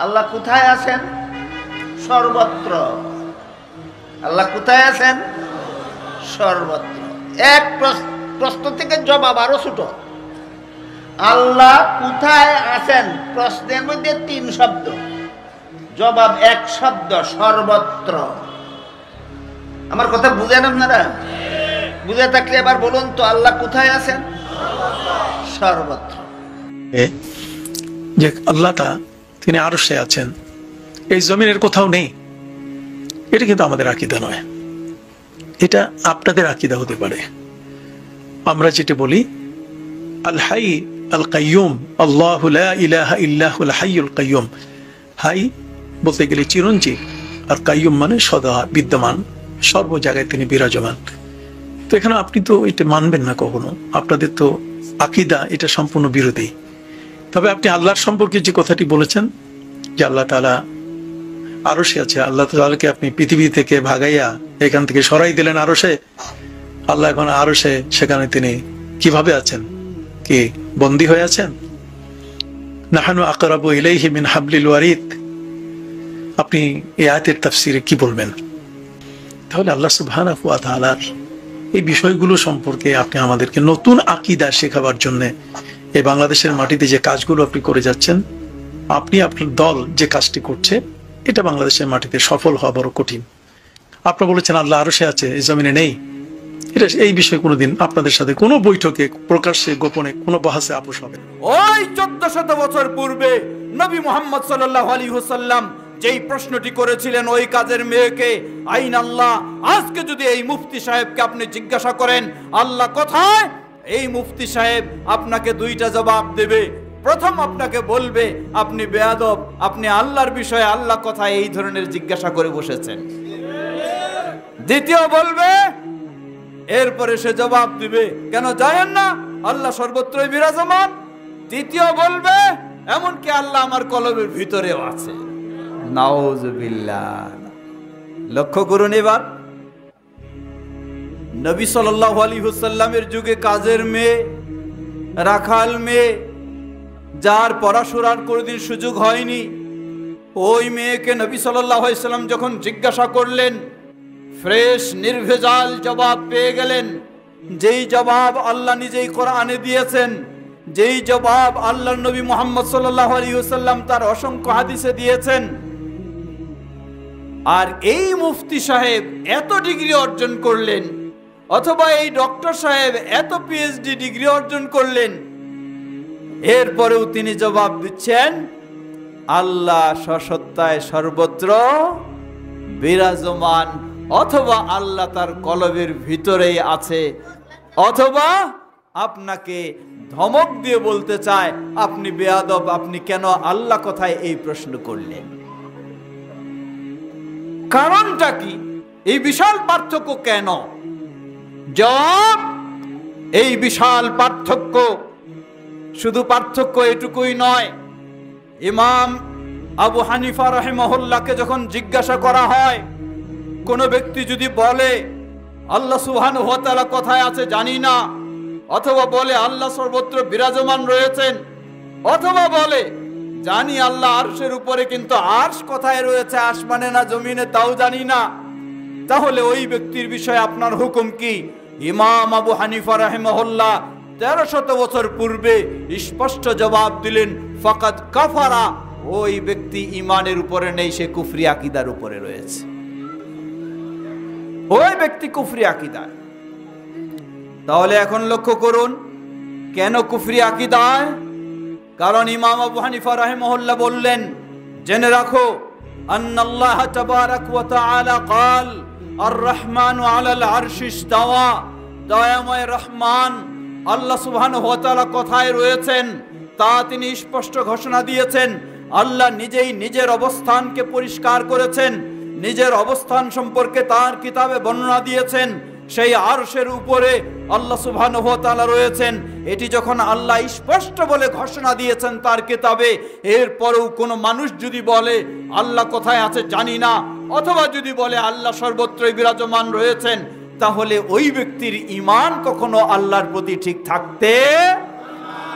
আল্লাহ কোথায় আছেন? সর্বত্র। আল্লাহ কোথায় আছেন? সর্বত্র। এক প্রশ্ন থেকে জবাব আরো ছোট। আল্লাহ কোথায় আছেন প্রশ্নের মধ্যে 3 শব্দ, জবাব 1 শব্দ, সর্বত্র। আমার কথা বুঝেন আপনারা? বুঝে থাকলে এবার বলুন তো, আল্লাহ কোথায় আছেন? সর্বত্র। যে আল্লাহটা তিনি আরশে আছেন, এই জমিনের কোথাও নেই, এটা কিন্তু আমাদের আকীদা নয়। এটা আপনাদের আকীদা হতে পারে। আমরা যেটা বলি আল হাই আল কাইয়ুম, আল্লাহু লা ইলাহা ইল্লাহুল হাইয়ুল কাইয়ুম। হাই বলতে গেলে চিরঞ্জীব, আর কাইয়ুম মানে সদা বিদ্যমান, সর্ব জায়গায় তিনি বিরাজমান। তো এখানে আপনি তো এটা মানবেন না কখনো, আপনাদের তো আকীদা এটা সম্পূর্ণ বিরোধী। তবে আপনি আল্লাহর সম্পর্কে যে কথাটি বলেছেন যে আল্লাহ তাআলা আরশে আছে, আল্লাহ তাআলাকে আপনি পৃথিবী থেকে ভাগাইয়া এখান থেকে সরাই দিলেন আরশে। আল্লাহ এখন আরশে, সেখানে তিনি কিভাবে আছেন? কি বন্দী হয়ে আছেন? নাহানু আকরাবু ইলাইহি মিন হাবলিল ওয়ারিদ। আপনি এই আয়াতের তাফসিরে কি বলবেন? তাহলে আল্লাহ সুবহানাহু ওয়া তাআলার এই বিষয়গুলো সম্পর্কে আপনি আমাদেরকে নতুন আকীদা শেখাবার জন্য এই বাংলাদেশের মাটিতে যে কাজগুলো আপনি করে যাচ্ছেন, আপনি আপনার দল যে কাজটি করছে, এটা বাংলাদেশের মাটিতে সফল হওয়া বড় কঠিন। আপনারা বলেছেন আল্লাহ আরশে আছে, এই জমিনে নেই। এটা এই বিষয়ে কোনোদিন আপনাদের সাথে কোনো বৈঠকে প্রকাশ্যে গোপনে কোনো বহাসে আপোষ হবে? ওই 1400 বছর পূর্বে নবী মুহাম্মদ সাল্লাল্লাহু আলাইহি ওয়াসাল্লাম যেই প্রশ্নটি করেছিলেন ওই কাজের মেয়েকে, আইন আল্লাহ, আজকে যদি এই মুফতি সাহেবকে আপনি জিজ্ঞাসা করেন আল্লাহ কোথায়, এই মুফতি সাহেব আপনাকে 2টা জবাব দেবে। প্রথম আপনাকে বলবে আপনি বেয়াদব, আপনি আল্লাহর বিষয়ে আল্লাহ কোথায় এই ধরনের জিজ্ঞাসা করে বসেছেন। দ্বিতীয় বলবে, এরপরে সে জবাব দিবে কেন জানেন না আল্লাহ সর্বত্রই বিরাজমান। তৃতীয় বলবে এমনকি আল্লাহ আমার কলবের ভিতরেও আছে। নাউজুবিল্লাহ। লক্ষ্য করুন, এবার নবী সাল্লাল্লাহু আলাইহি ওয়াসাল্লামের যুগে কাজের মেয়ে, রাখাল মেয়ে, যার পড়াশোনার কোনোদিন সুযোগ হয়নি, ওই মেয়েকে নবী সাল্লাল্লাহু আলাইহি ওয়াসাল্লাম যখন জিজ্ঞাসা করলেন, ফ্রেশ নির্ভেজাল জবাব পেয়ে গেলেন। যেই জবাব আল্লাহ নিজেই কোরআনে দিয়েছেন, যেই জবাব আল্লাহর নবী মুহাম্মদ সাল্লাল্লাহু আলাইহি ওয়াসাল্লাম তার অসংখ্য হাদিসে দিয়েছেন। আর এই মুফতি সাহেব এত ডিগ্রি অর্জন করলেন, অথবা এই ডক্টর সাহেব এত পিএইচডি ডিগ্রি অর্জন করলেন, এরপরেও তিনি জবাব দিচ্ছেন আল্লাহ সসত্তায় সর্বত্র বিরাজমান, অথবা আল্লাহ তার কলবের ভিতরেই আছে, অথবা আপনাকে ধমক দিয়ে বলতে চায় আপনি বেয়াদব, আপনি কেন আল্লাহ কোথায় এই প্রশ্ন করলেন। কারণটা কি? এই বিশাল পার্থক্য কেন? জবাব, এই বিশাল পার্থক্য, শুধু পার্থক্য এটুকুই নয়। ইমাম আবু হানিফা রাহিমাহুল্লাহকে যখন জিজ্ঞাসা করা হয়, কোন ব্যক্তি যদি বলে আল্লাহ সুবহানাহু ওয়া তাআলা কোথায় আছে জানি না, অথবা বলে আল্লাহ সর্বত্র বিরাজমান রয়েছেন, অথবা বলে জানি আল্লাহ আরশের উপরে কিন্তু আরশ কোথায় রয়েছে, আসমানে না জমিনে তাও জানি না, তাহলে ওই ব্যক্তির বিষয়ে আপনার হুকুম কি? ইমাম আবু হানিফা রাহিমাহুল্লাহ 1300 বছর পূর্বে স্পষ্ট জবাব দিলেন, ফাকাদ কাফারা, ওই ব্যক্তি ঈমানের উপরে নেই, সে কুফরি আকীদার উপরে রয়েছে। ওই ব্যক্তি কুফরি আকীদা। তাহলে এখন লক্ষ্য করুন কেন কুফরি আকীদায়? কারণ ইমাম আবু হানিফা রাহিমাহুল্লাহ বললেন, জেনে রাখো আন্নাল্লাহ তাবারাক ওয়া তাআলা ক্বাল আর রহমানু আলাল আরশি ইসতাওয়া, দয়াময় রহমান আল্লাহ সুবহানাহু ওয়া তাআলা কোথায় রয়েছেন তা তিনি স্পষ্ট ঘোষণা দিয়েছেন। আল্লাহ নিজেই নিজের অবস্থানকে পরিষ্কার করেছেন, নিজের অবস্থান সম্পর্কে তার কিতাবে বর্ণনা দিয়েছেন। সেই আরশের উপরে আল্লাহ সুবহানাহু ওয়া তাআলা রয়েছেন, এটি যখন আল্লাহ স্পষ্ট বলে ঘোষণা দিয়েছেন তার কিতাবে, এরপরেও কোনো মানুষ যদি বলে আল্লাহ কোথায় আছে জানি না, অথবা যদি বলে আল্লাহ সর্বত্রই বিরাজমান রয়েছেন, তাহলে ওই ব্যক্তির ঈমান কখনো আল্লাহর প্রতি ঠিক থাকতে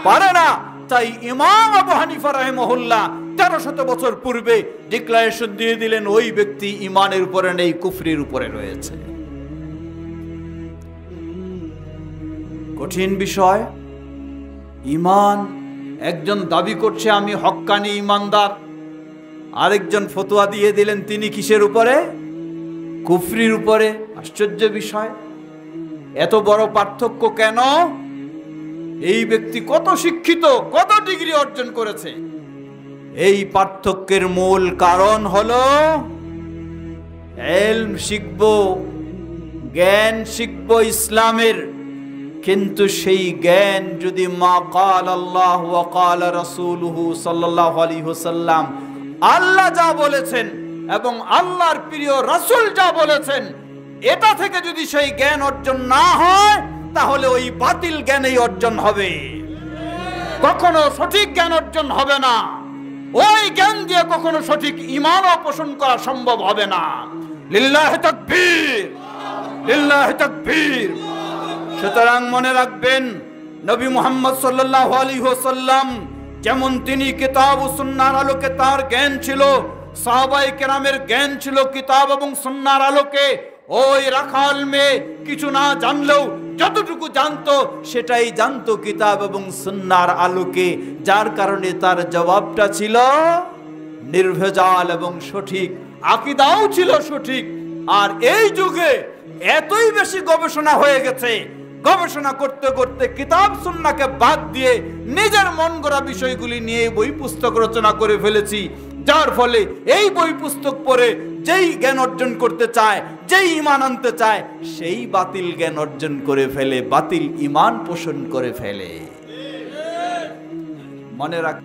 পারে না। তাই ইমাম আবু হানিফা রাহিমাহুল্লাহ 1300 বছর পূর্বে ডিক্লারেশন দিয়ে দিলেন ওই ব্যক্তি ইমানের উপরে নেই, কুফরির উপরে রয়েছে। কঠিন বিষয়। ইমান, একজন দাবি করছে আমি হক্কানি ইমানদার, আরেকজন ফতোয়া দিয়ে দিলেন তিনি কিসের উপরে? কুফরির উপরে। আশ্চর্য বিষয়, এত বড় পার্থক্য কেন? এই ব্যক্তি কত শিক্ষিত, কত ডিগ্রি অর্জন করেছে? এই পার্থক্যের মূল কারণ হলো ইলম শিখব, জ্ঞান শিখব ইসলামের, কিন্তু সেই জ্ঞান যদি মা কাল আল্লাহ ওয়া কাল রাসূলুহু সাল্লাল্লাহু আলাইহি ওয়াসাল্লাম, আল্লাহ যা বলেছেন এবং আল্লাহর প্রিয় রাসূল যা বলেছেন, এটা থেকে যদি সেই জ্ঞান অর্জন না হয়, তাহলে ওই বাতিল জ্ঞানই অর্জন হবে, কখনো সঠিক জ্ঞান অর্জন হবে না। ওই জ্ঞান দিয়ে কখনো সঠিক ঈমানও পোষণ করা সম্ভব হবে না। লিল্লাহি তাকবীর, লিল্লাহি তাকবীর। সুতরাং মনে রাখবেন, নবী মুহাম্মদ সাল্লাল্লাহু আলাইহি ওয়াসাল্লাম যেমন তিনি কিতাব ও সুন্নাহর আলোকে তার জ্ঞান ছিল, সাহাবায়ে কেরামের জ্ঞান ছিল কিতাব এবং সুন্নাহর আলোকে। ওই রাখাল মেয়ে কিছু না জানলেও যতটুকু জানতো সেটাই জানতো কিতাব এবং সুন্নাহর আলোকে, যার কারণে তার জবাবটা ছিল নির্ভেজাল এবং সঠিক, আকীদাও ছিল সঠিক। আর এই যুগে এতই বেশি গবেষণা হয়ে গেছে, গবেষণা করতে করতে কিতাব সুন্নাহকে বাদ দিয়ে নিজের মন গড়া বিষয়গুলি নিয়ে বই পুস্তক রচনা করে ফেলেছি, যার ফলে এই বই পুস্তক পড়ে যেই জ্ঞান অর্জন করতে চায়, যেই ঈমান আনতে চায়, সেই বাতিল জ্ঞান অর্জন করে ফেলে, বাতিল ঈমান পোষণ করে ফেলে। মনে রাখ।